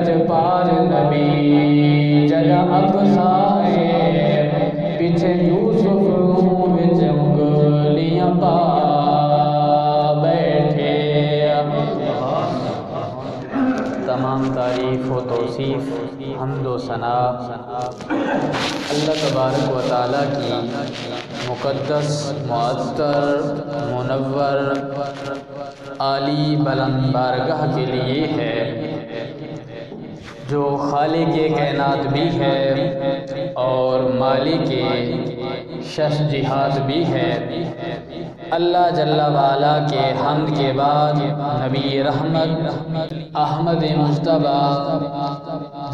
لجپال نبی अबसाए पीछे यूसुफ विच उंगलियां पा बैठे। तमाम तारीफ़ व तौसीफ़ हम्द व सना अल्लाह तबारक व तआला की मुक़द्दस मुअत्तर मुनव्वर आली बुलंद बारगाह के लिए है, जो खालिक़े कायनात भी है और मालिके शश जिहाद भी है। अल्लाह जल्ला वाला के हम्द के बाद नबी रहमत अहमद मुज्तबा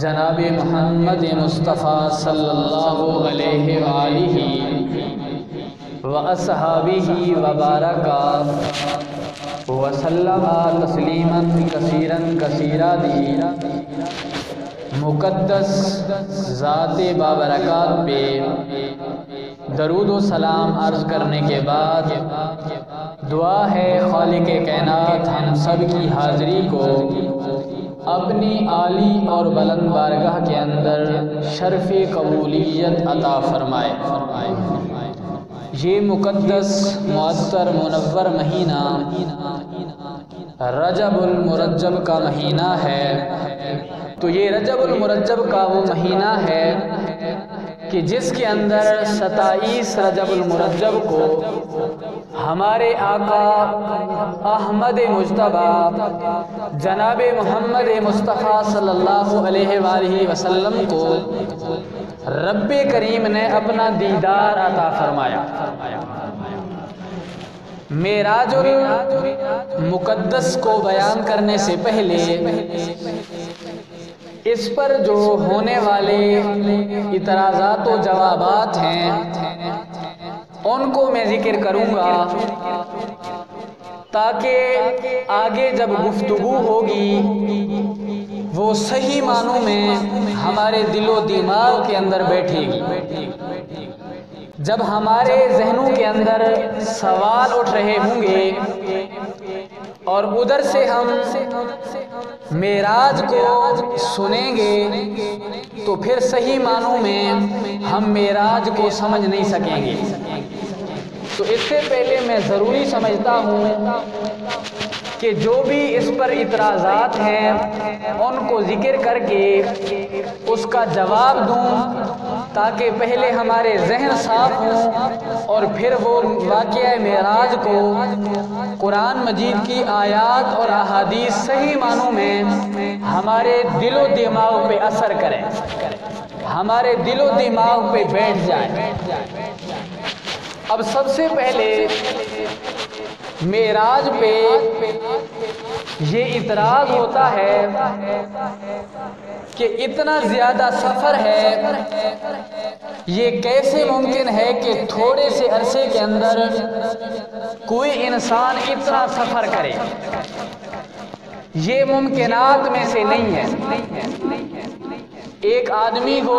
जनाब मोहम्मद मुस्तफ़ा सल्लल्लाहु अलैहि वालिही व अस्हाबिही व बारका व सल्लमा तस्लीमन कसीरन कसीरा दी मुक़द्दस ज़ात बाबरकात पे दरूद व सलाम अर्ज़ करने के बाद दुआ है खालिक़े कायनात हम सब की हाज़िरी को अपनी आली और बुलंद बारगाह के अंदर शर्फ़ कबूलियत अता फरमाए। ये मुक़द्दस मुअत्तर मुनव्वर महीना रजबुल मुरज्जब का महीना है। तो ये रजबुल मुरज्जब का वो महीना है कि जिसके अंदर 27 रजबुल मुरज्जब को हमारे आका अहमद मुज्तबा जनाब मोहम्मद मुस्तफ़ा सल्लल्लाहु अलैहि वसल्लम को रब्बे करीम ने अपना दीदार अता फरमाया। मेराजुल मुक़द्दस को बयान करने से पहले इस पर जो होने वाले इतराज़ात व जवाबात हैं उनको मैं ज़िक्र करूँगा, ताकि आगे जब गुफ्तगू होगी वो सही मानों में हमारे दिलो दिमाग के अंदर बैठेगी। जब हमारे जहनों के अंदर सवाल उठ रहे होंगे और उधर से हम मेराज को सुनेंगे तो फिर सही मानों में हम मेराज को समझ नहीं सकेंगे। तो इससे पहले मैं ज़रूरी समझता हूँ कि जो भी इस पर इतराज़ात हैं उनको ज़िक्र करके उसका जवाब दूँ, ताकि पहले हमारे जहन साफ हों और फिर वो वाक़या मेराज को कुरान मजीद की आयात और अहादीस सही मानों में हमारे दिलो दिमाग पे असर करें, हमारे दिलो दिमाग पे बैठ जाए। अब सबसे पहले मेराज पे ये इतराज़ होता है कि इतना ज़्यादा सफ़र है, ये कैसे मुमकिन है कि थोड़े से अरसे के अंदर कोई इंसान इतना सफ़र करे। ये मुमकिनात में से नहीं है। एक आदमी को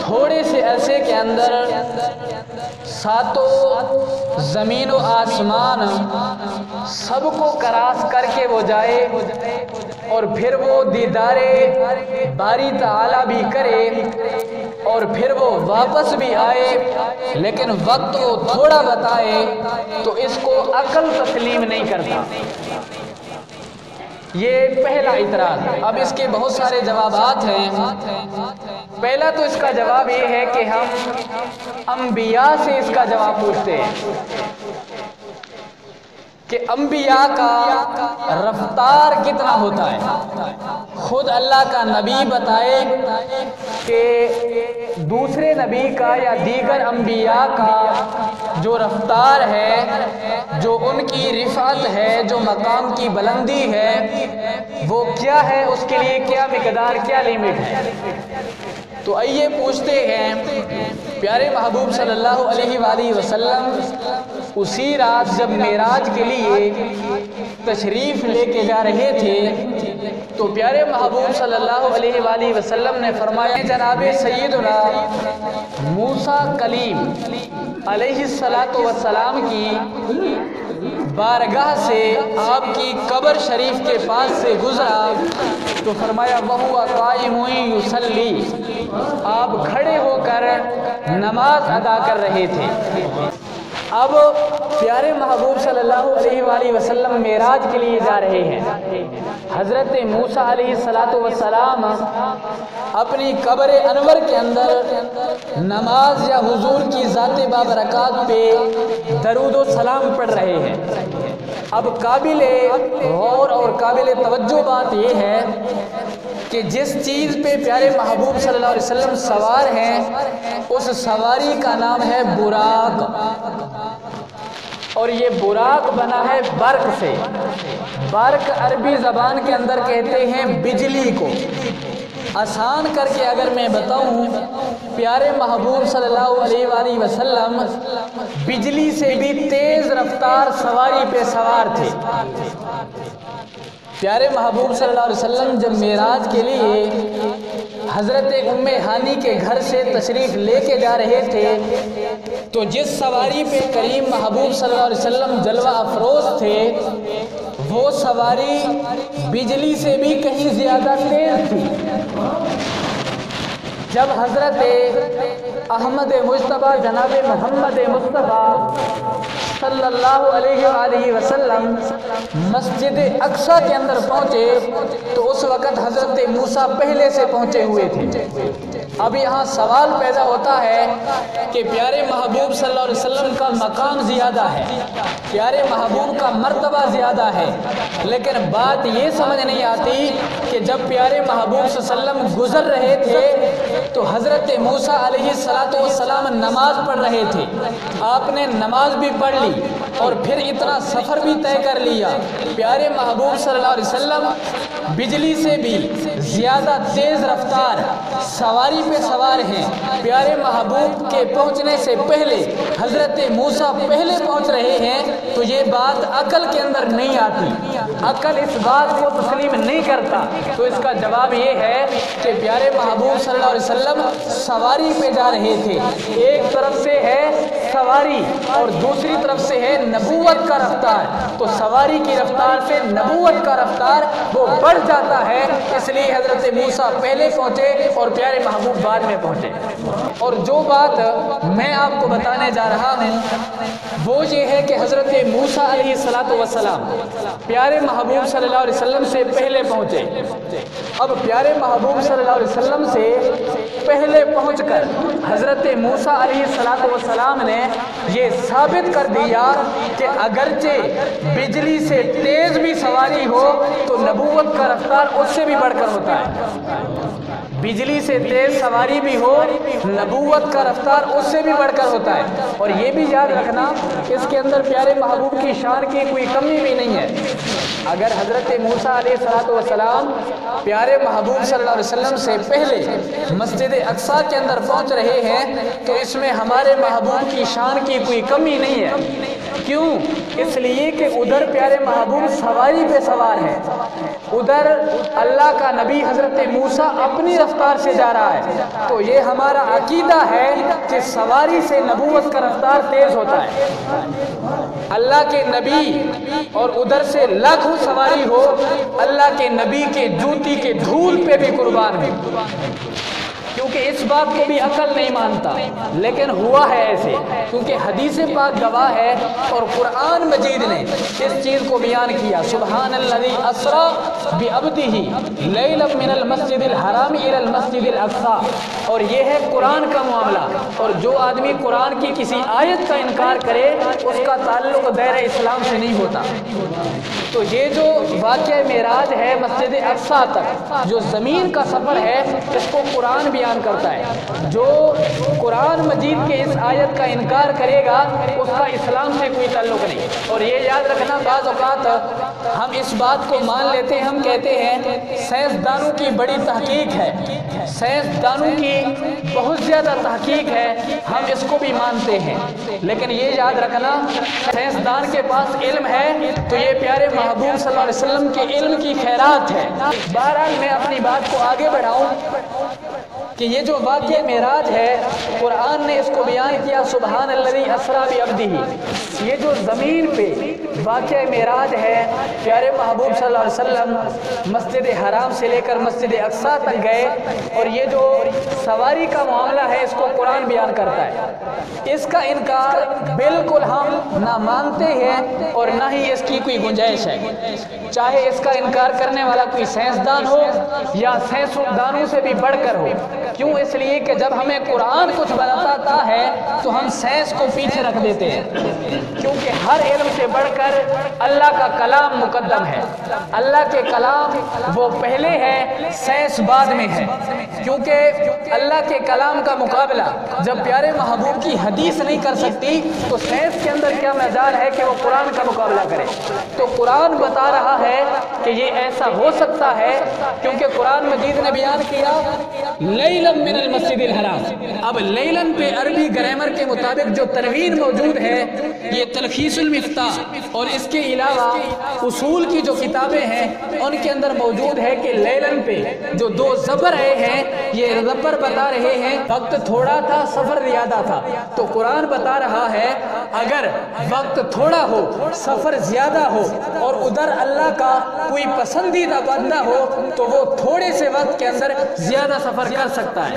थोड़े से अरसे के अंदर सातों ज़मीन व आसमान सबको क्रॉस करके वो जाए और फिर वो दीदारे बारी ताला भी करे और फिर वो वापस भी आए, लेकिन वक्त को थोड़ा बताए तो इसको अकल तस्लीम नहीं करता। ये पहला इतराज़। अब इसके बहुत सारे जवाबात हैं। पहला तो इसका जवाब ये है कि हम अंबिया से इसका जवाब पूछते हैं कि अंबिया का रफ्तार कितना होता है। खुद अल्लाह का नबी बताए कि दूसरे नबी का या दीगर अंबिया का जो रफ्तार है, जो उनकी रिफ़ात है, जो मकाम की बुलंदी है, वो क्या है, उसके लिए क्या मिक़दार, क्या लिमिट है। तो आइए पूछते हैं, प्यारे महबूब सल्लल्लाहु अलैहि वसल्लम उसी रात जब मेराज के लिए तशरीफ़ लेके जा रहे थे तो प्यारे महबूब सल्लल्लाहु अलैहि वसल्लम ने फरमाया, जनाबे सैयदुना मूसा कलीम अलैहिस्सलातु वस्सलाम की बारगाह से आपकी कब्र शरीफ के पास से गुजरा तो फरमाया वहुवा काइमुन युसल्ली, आप खड़े होकर नमाज अदा कर रहे थे। अब प्यारे महबूब सल्लल्लाहु अलैहि वसल्लम मेराज के लिए जा रहे हैं। हज़रत मूसा अलैहिस्सलातु वस्सलाम अपनी कब्र अनवर के अंदर नमाज या हुजूर की ज़ात बाबरकात पे दरूद व सलाम पढ़ रहे हैं। अब काबिले गौर और काबिले तवज्जो बात यह है कि जिस चीज़ पे प्यारे महबूब सल्लल्लाहु अलैहि वसल्लम सवार हैं उस सवारी का नाम है बुराक, और ये बुराक बना है बर्क से। बर्क अरबी ज़बान के अंदर कहते हैं बिजली को। आसान करके अगर मैं बताऊं, प्यारे महबूब सल्लल्लाहु अलैहि वसल्लम बिजली से भी तेज़ रफ्तार सवारी पे सवार थे। प्यारे महबूब सल्लल्लाहु अलैहि वसल्लम जब मेराज के लिए हज़रत उम्मे हानी के घर से तशरीफ़ लेके जा रहे थे तो जिस सवारी पे करीम महबूब सल्लल्लाहु अलैहि वसल्लम जलवा अफरोज़ थे वो सवारी बिजली से भी कहीं ज़्यादा तेज़ थी। जब हज़रत अहमद मुज्तबा जनाब मोहम्मद मुस्तफ़ा सल्लल्लाहु अलैहि वसल्लम मस्जिद अक्सा के अंदर पहुँचे तो उस वक़्त हज़रत मूसा पहले से पहुँचे हुए थे। अब यहाँ सवाल पैदा होता है कि प्यारे महबूब सल्लल्लाहु अलैहि वसल्लम का मकाम ज़्यादा है, प्यारे महबूब का मर्तबा ज़्यादा है, लेकिन बात ये समझ नहीं आती कि जब प्यारे महबूब सल्लल्लाहु अलैहि वसल्लम गुज़र रहे थे तो हज़रत मूसा अलैहिस्सलातु वस्सलाम नमाज पढ़ रहे थे। आपने नमाज भी पढ़ ली और फिर इतना सफ़र भी तय कर लिया। प्यारे महबूब सल्लल्लाहु अलैहि वसल्लम बिजली से भी ज़्यादा तेज़ रफ्तार सवारी पे सवार हैं। प्यारे महबूब के पहुंचने से पहले हज़रत मूसा पहले पहुंच रहे हैं तो ये बात अकल के अंदर नहीं आती, अकल इस बात को तस्लीम नहीं करता। तो इसका जवाब ये है कि प्यारे महबूब सल्लल्लाहु अलैहि वसल्लम सवारी पे जा रहे थे। एक तरफ से है सवारी और दूसरी तरफ से है नबूवत का रफ्तार, तो सवारी की रफ्तार से नबूवत का रफ्तार वो बढ़ जाता है, इसलिए हज़रत मूसा पहले पहुँचे और प्यारे महबूब बाद में पहुँचे। और जो बात मैं आपको बताने जा रहा हूँ वो ये है कि हज़रत मूसा अलैहिस्सलातु वस्सलाम प्यारे महबूब सल्लल्लाहु अलैहि वसल्लम से पहले पहुँचे। अब प्यारे महबूब सल्लल्लाहु अलैहि वसल्लम से पहले पहुँचकर हज़रत मूसा अलैहिस्सलातु वस्सलाम ने ये साबित कर दिया कि अगरचे बिजली से तेज़ भी सवारी हो तो नबूवत का रफ्तार उससे भी बढ़कर होता है। बिजली से तेज़ सवारी भी हो नबूवत का रफ्तार उससे भी बढ़कर होता है। और ये भी याद रखना इसके अंदर प्यारे महबूब की शान की कोई कमी भी नहीं है। अगर हज़रत मूसा अलैहिस्सलातु वस्सलाम प्यारे महबूब सल्लल्लाहु अलैहि वसल्लम से पहले मस्जिद अक्सा के अंदर पहुंच रहे हैं तो इसमें हमारे महबूब की शान की कोई कमी नहीं है। क्यों? इसलिए कि उधर प्यारे महबूब सवारी पे सवार है, उधर अल्लाह का नबी हज़रत मूसा अपनी रफ्तार से जा रहा है। तो ये हमारा अकीदा है कि सवारी से नबूवत का रफ्तार तेज़ होता है। अल्लाह के नबी और उधर से लाखों सवारी हो, अल्लाह के नबी के जूती के धूल पे भी कुर्बान है। क्योंकि इस बात को भी अकल नहीं मानता, लेकिन हुआ है ऐसे, क्योंकि हदीस पाक गवाह है और कुरान मजीद ने इस चीज़ को बयान किया। सुब्हानल्लज़ी अस्रा बिअब्दिही लैलन मिनल मस्जिदिल हराम इलल मस्जिदिल अक्सा। और ये है कुरान का मामला। और जो आदमी कुरान की किसी आयत का इनकार करे उसका ताल्लुक दायरा इस्लाम से नहीं होता। तो ये जो वाक़या मेराज है मस्जिद अक्सा तक, जो ज़मीन का सफ़र है, इसको कुरान बयान करता है। जो कुरान मजीद के इस आयत का इनकार करेगा उसका इस्लाम से कोई ताल्लुक नहीं। और ये याद रखना, बाज़ औक़ात हम इस बात को मान लेते हैं, हम कहते हैं साइंसदानों की बड़ी तहकीक है, साइंसदानों की बहुत ज़्यादा तहकीक है, हम इसको भी मानते हैं। लेकिन ये याद रखना, साइंसदान के पास इल्म है तो ये प्यारे महबूब सल्लल्लाहु अलैहि वसल्लम के इल्म की खैरात है। बहरहाल मैं अपनी बात को आगे बढ़ाऊं کہ یہ جو واقعہ معراج ہے قرآن نے اس کو بیان کیا سبحان الذی اسریٰ بعبدہ، یہ جو زمین پہ واقعہ معراج ہے، پیارے محبوب صلی اللہ علیہ وسلم مسجد حرام سے لے کر مسجد اقصیٰ تک گئے، اور یہ جو سواری کا معاملہ ہے اس کو قرآن بیان کرتا ہے۔ اس کا انکار بالکل ہم نہ مانتے ہیں اور نہ ہی اس کی کوئی گنجائش ہے، چاہے اس کا انکار کرنے والا کوئی سائنسدان ہو یا سائنسدانوں سے بھی بڑھ کر ہو۔ کیوں؟ اس لیے کہ جب ہمیں قرآن کچھ بتاتا ہے تو ہم سائنس کو پیچھے رکھ دیتے ہیں، کیونکہ ہر علم سے بڑھ کر اللہ کا کلام مقدم ہے۔ اللہ کے کلام وہ پہلے ہے، سائنس بعد میں ہے، کیونکہ اللہ کے کلام کا مقابلہ جب پیارے محبوب کی حدیث نہیں کر سکتی تو سائنس کے اندر کیا مجال ہے کہ وہ قرآن کا مقابلہ کرے؟ تو قرآن بتا رہا ہے کہ یہ ایسا ہو سکتا ہے، کیونکہ قرآن مجید نے بیان کیا لیلن من المسجد الحرام۔ اب لیلن پہ عربی گرامر کے مطابق جو تنوین موجود ہے یہ تلخیص المفتاح اور اس کے علاوہ اصول کی جو کتابیں ہیں ان کے اندر موجود ہے کہ لیلن پہ جو دو زبر آئے ہیں یہ زبر بتا رہے ہیں وقت تھوڑا تھا، سفر زیادہ تھا۔ تو قرآن بتا رہا ہے اگر وقت تھوڑا ہو، سفر زیادہ ہو اور ادھر اللہ کا کوئی پسندیدہ بندہ ہو تو وہ تھوڑے سے وقت کے اندر زیادہ سفر کر سکتا ہے۔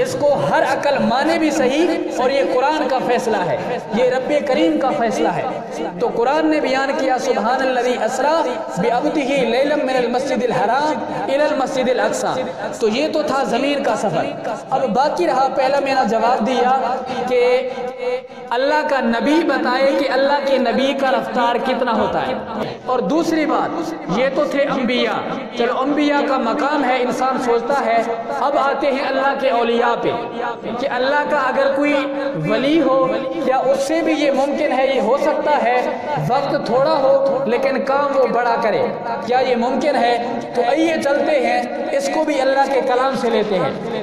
اس کو ہر عقل مانے بھی صحیح، اور یہ قرآن کا فیصلہ ہے، یہ رب کریم کا فیصلہ ہے۔ تو قرآن نے بیان کیا سبحان الذی اسریٰ بعبدہ لیلا من المسجد الحرام الی المسجد الاقصیٰ۔ تو یہ تو تھا زمین کا سفر۔ اب باقی رہا، پہلا میں نے جواب دیا کہ اللہ کا نبی بتائے کہ اللہ کے نبی کا رفتار کتنا ہوتا ہے، اور دوسری بات یہ تو تھے انبیاء، چلو انبیاء کا مقام ہے، انسان سوچتا ہے۔ اب آتے ہیں اللہ کے اولیاء پہ کہ اللہ کا اگر کوئی ولی ہو کیا اس سے بھی یہ ممکن ہے، یہ ہو سکتا ہے وقت تھوڑا ہو لیکن کام وہ بڑا کرے، کیا یہ ممکن ہے؟ تو آئیے چلتے ہیں، اس کو بھی اللہ کے کلام سے لیتے ہیں۔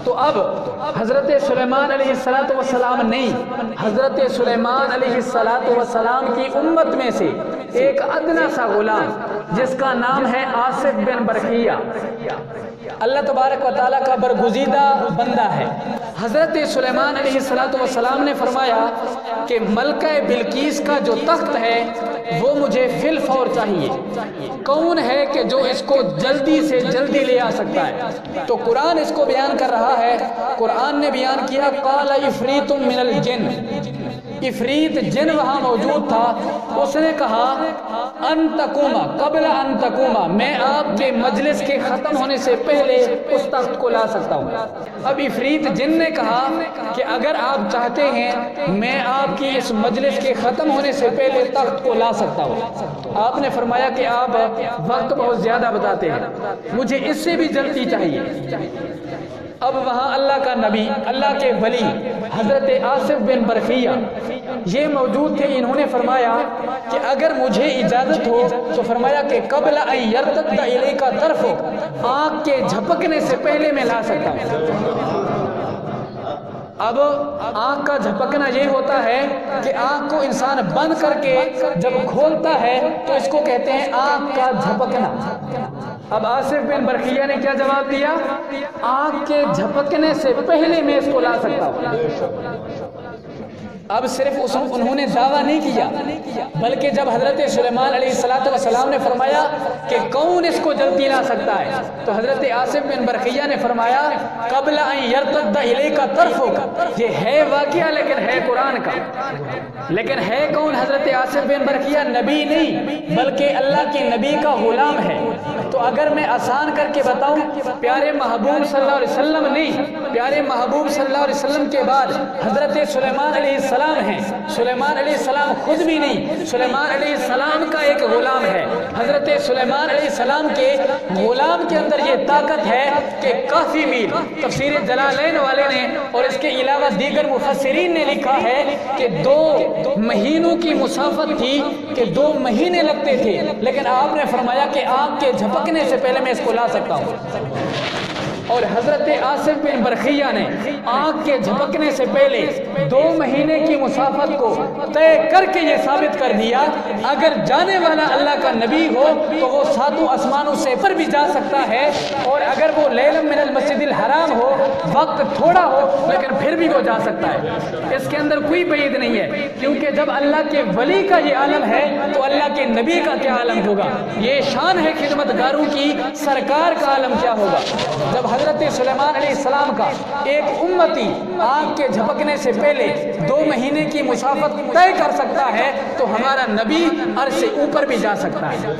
تو اب حضرت سلیمان علیہ السلام نہیں، حضرت سلیمان علیہ السلام کی امت میں سے ایک ادنا سا غلام جس کا نام ہے آصف بن برقیہ، اللہ تبارک و تعالیٰ کا برگزیدہ بندہ ہے۔ حضرت سلیمان علیہ السلام نے فرمایا کہ ملکہ بلقیس کا جو تخت ہے وہ مجھے فی الفور چاہیے، کون ہے کہ جو اس کو جلدی سے جلدی لے آ سکتا ہے؟ تو قرآن اس کو بیان کر رہا ہے، قرآن نے بیان کیا قال عفریت من الجن، عفریت جن وہاں موجود تھا، اس نے کہا ان تقوما قبل ان تقوما، میں آپ کے مجلس کے ختم ہونے سے پہلے اس تخت کو لا سکتا ہوں۔ اب عفریت جن نے کہا کہ اگر آپ چاہتے ہیں میں آپ کی اس مجلس کے ختم ہونے سے پہلے تخت کو لا سکتا ہوں۔ آپ نے فرمایا کہ آپ وقت بہت زیادہ بتاتے ہیں، مجھے اس سے بھی جلدی چاہیے۔ اب وہاں اللہ کا نبی، اللہ کے ولی حضرت آصف بن برقیہ یہ موجود تھے، انہوں نے فرمایا کہ اگر مجھے اجازت ہو تو فرمایا کہ قبل ان یرتد الیک طرفہ، آنکھ کے جھپکنے سے پہلے میں لا سکتا ہوں۔ اب آنکھ کا جھپکنا یہ ہوتا ہے کہ آنکھ کو انسان بند کر کے جب کھولتا ہے تو اس کو کہتے ہیں آنکھ کا جھپکنا۔ اب آصف بن برقیہ نے کیا جواب دیا؟ آنکھ کے جھپکنے سے پہلے میں اس کو لا سکتا ہوں۔ اب صرف انہوں نے دعویٰ نہیں کیا، بلکہ جب حضرت سلیمان علیہ السلام نے فرمایا کہ کون اس کو جلدی لا سکتا ہے تو حضرت آصف بن برقیہ نے فرمایا قبل ان یرتد الیک طرفک، یہ ہے واقعہ لیکن ہے قرآن کا، لیکن ہے کون؟ حضرت آصف بن برقیہ نبی نہیں بلکہ اللہ کے نبی کا غلام ہے۔ تو اگر میں آسان کر کے بتاؤں، پیارے محبوب صلی اللہ علیہ وسلم نہیں، پیارے محبوب صلی اللہ علیہ وسلم کے بعد حضرت سلیمان علیہ السلام ہیں، سلیمان علیہ السلام خود بھی نہیں، سلیمان علیہ السلام کا ایک غلام ہے۔ حضرت سلیمان علیہ السلام کے غلام کے اندر یہ طاقت ہے کہ کافی میل، تفسیر جلالین والے نے اور اس کے علاوہ دیگر مفسرین نے لکھا ہے کہ 2 مہینوں کی مسافت تھی، کہ 2 مہینے لگتے تھے، لیکن آپ نے فرمایا کہ آنکھ کے جھپک جھپکنے سے پہلے میں اس کو لا سکتا ہوں۔ اور حضرت آصف بن برخیہ نے آنکھ کے جھپکنے سے پہلے 2 مہینے کی مسافت کو طے کر کے یہ ثابت کر دیا اگر جانے والا اللہ کا نبی ہو تو وہ 7 آسمانوں سے پر بھی جا سکتا ہے، اور اگر وہ لیلا من المسجد الحرام ہو، وقت تھوڑا ہو لیکن پھر بھی وہ جا سکتا ہے۔ اس کے اندر کوئی بعید نہیں ہے، کیونکہ جب اللہ کے ولی کا یہ عالم ہے تو اللہ کے نبی کا کیا عالم ہوگا؟ یہ شان ہے خدمتگاروں کی، سرکار کا عالم کیا ہوگا؟ جب حضرت سلیمان علیہ السلام کا ایک امتی آنکھ کے جھپکنے سے پہلے 2 مہینے کی مسافت طے کر سکتا ہے تو ہمارا نبی عرش سے اوپر بھی جا سکتا ہے۔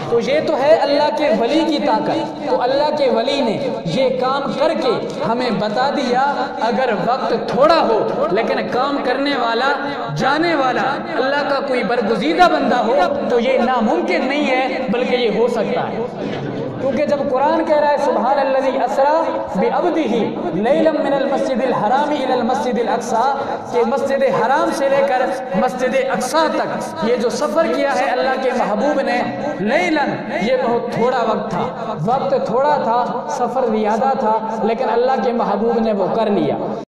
تو یہ تو ہے اللہ کے ولی کی طاقت۔ تو اللہ کے ولی نے یہ کام کر کے ہمیں بتا دیا اگر وقت تھوڑا ہو لیکن کام کرنے والا، جانے والا اللہ کا کوئی برگزیدہ بندہ ہو تو یہ ناممکن نہیں ہے بلکہ یہ ہو سکتا ہے، کیونکہ جب قرآن کہہ رہا ہے سبحان الذی اسری بعبدہ لیلا من المسجد الحرام الی المسجد الاقصی، کہ مسجد حرام سے لے کر مسجد اقصی تک یہ جو سفر کیا ہے اللہ کے محبوب نے، لیلاً یہ بہت تھوڑا وقت تھا، وقت تھوڑا تھا، سفر زیادہ تھا، لیکن اللہ کے محبوب نے وہ کر لیا۔